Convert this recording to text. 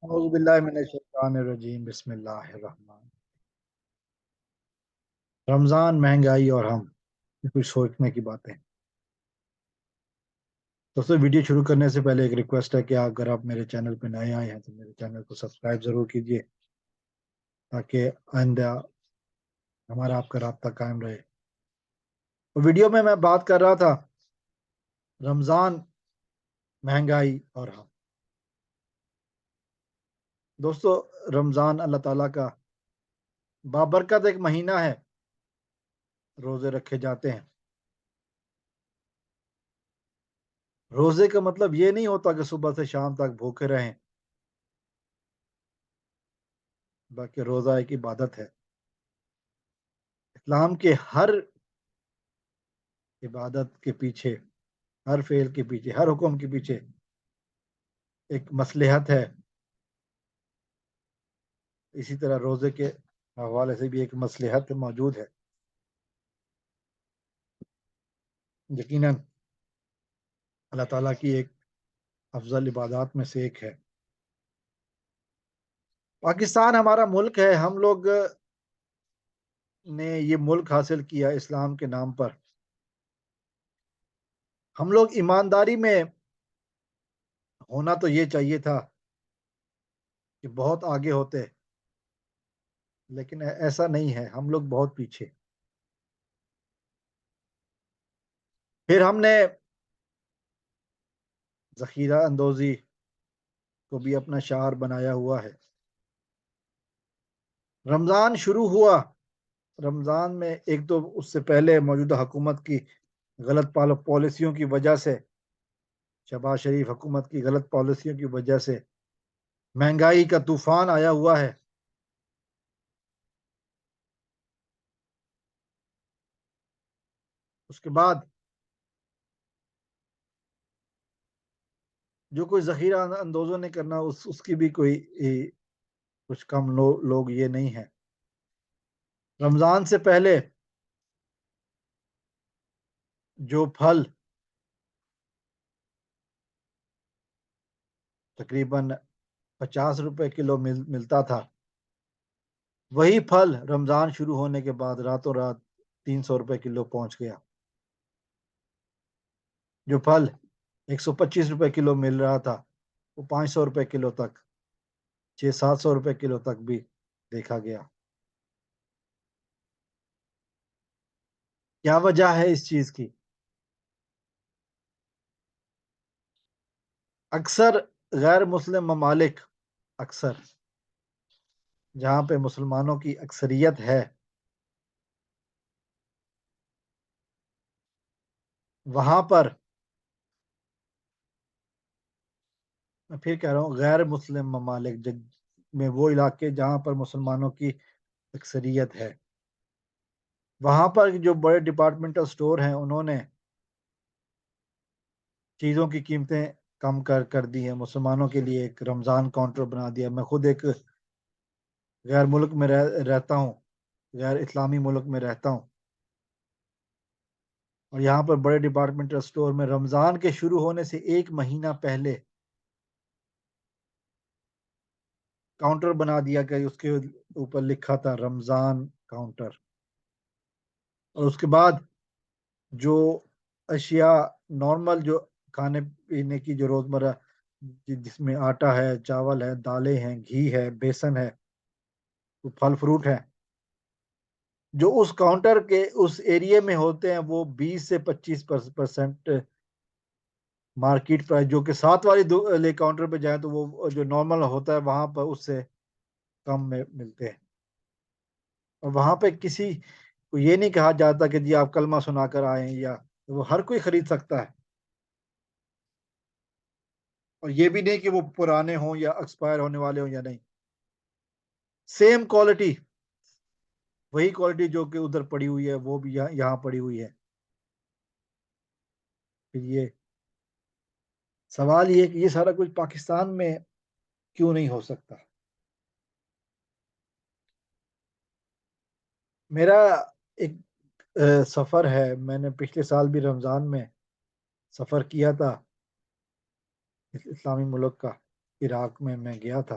اعوذ باللہ من الشیطان الرجیم بسم اللہ الرحمن۔ رمضان، مہنگائی اور ہم، یہ کچھ سوچنے کی باتیں۔ دوستوں، ویڈیو شروع کرنے سے پہلے ایک ریکویسٹ ہے کہ اگر آپ میرے چینل پہ نئے آئے ہیں تو میرے چینل کو سبسکرائب ضرور کیجیے تاکہ آئندہ ہمارا آپ کا رابطہ قائم رہے۔ ویڈیو میں بات کر رہا تھا رمضان، مہنگائی اور ہم۔ دوستو، رمضان اللہ تعالیٰ کا بابرکت ایک مہینہ ہے، روزے رکھے جاتے ہیں۔ روزے کا مطلب یہ نہیں ہوتا کہ صبح سے شام تک بھوکے رہیں، بلکہ روزہ ایک عبادت ہے۔ اسلام کے ہر عبادت کے پیچھے، ہر فعل کے پیچھے، ہر حکم کے پیچھے ایک مصلحت ہے۔ اسی طرح روزے کے حوالے سے بھی ایک مصلحت موجود ہے۔ یقیناً اللہ تعالیٰ کی ایک افضل عبادات میں سے ایک ہے۔ پاکستان ہمارا ملک ہے، ہم لوگ نے یہ ملک حاصل کیا اسلام کے نام پر۔ ہم لوگ ایمانداری میں ہونا تو یہ چاہیے تھا کہ بہت آگے ہوتے، لیکن ایسا نہیں ہے، ہم لوگ بہت پیچھے۔ پھر ہم نے ذخیرہ اندوزی کو بھی اپنا شعار بنایا ہوا ہے۔ رمضان شروع ہوا، رمضان میں ایک تو اس سے پہلے موجودہ حکومت کی غلط پالیسیوں کی وجہ سے، شہباز شریف حکومت کی غلط پالیسیوں کی وجہ سے مہنگائی کا طوفان آیا ہوا ہے۔ اس کے بعد جو کوئی ذخیرہ اندوزوں نے کرنا، اس کی بھی کوئی کچھ کم لوگ یہ نہیں ہے۔ رمضان سے پہلے جو پھل تقریباً 50 روپے کلو ملتا تھا، وہی پھل رمضان شروع ہونے کے بعد راتوں رات 300 روپے کلو پہنچ گیا۔ جو پھل 125 روپے کلو مل رہا تھا وہ 500 روپے کلو تک، 600-700 روپے کلو تک بھی دیکھا گیا۔ کیا وجہ ہے اس چیز کی؟ اکثر غیر مسلم ممالک، اکثر جہاں پہ مسلمانوں کی اکثریت ہے، وہاں پر، میں پھر کہہ رہا ہوں غیر مسلم ممالک میں وہ علاقے جہاں پر مسلمانوں کی اکثریت ہے، وہاں پر جو بڑے ڈپارٹمنٹل سٹور ہیں انہوں نے چیزوں کی قیمتیں کم کر دی ہیں۔ مسلمانوں کے لیے ایک رمضان کاؤنٹر بنا دیا۔ میں خود ایک غیر ملک میں رہتا ہوں، غیر اسلامی ملک میں رہتا ہوں، اور یہاں پر بڑے ڈپارٹمنٹل سٹور میں رمضان کے شروع ہونے سے ایک مہینہ پہلے کاؤنٹر بنا دیا کہ اس کے اوپر لکھا تھا رمضان کاؤنٹر۔ اور اس کے بعد جو اشیاء نارمل، جو کھانے پینے کی جو روزمرہ، جس میں آٹا ہے، چاول ہے، دالیں ہیں، گھی ہے، بیسن ہے، پھل فروٹ ہے، جو اس کاؤنٹر کے اس ایریے میں ہوتے ہیں، وہ 20 سے 25% مارکیٹ پرائس، جو کہ ساتھ والی کاؤنٹر پہ جائیں تو وہ جو نارمل ہوتا ہے وہاں پر اس سے کم میں ملتے ہیں۔ اور وہاں پہ کسی کو یہ نہیں کہا جاتا کہ جی آپ کلمہ سنا کر آئیں، یا وہ ہر کوئی خرید سکتا ہے۔ اور یہ بھی نہیں کہ وہ پرانے ہوں یا ایکسپائر ہونے والے ہوں یا نہیں، سیم کوالٹی، وہی کوالٹی جو کہ ادھر پڑی ہوئی ہے وہ بھی یہاں پڑی ہوئی ہے۔ پھر یہ سوال یہ کہ یہ سارا کچھ پاکستان میں کیوں نہیں ہو سکتا؟ میرا ایک سفر ہے، میں نے پچھلے سال بھی رمضان میں سفر کیا تھا اسلامی ملک کا، عراق میں گیا تھا۔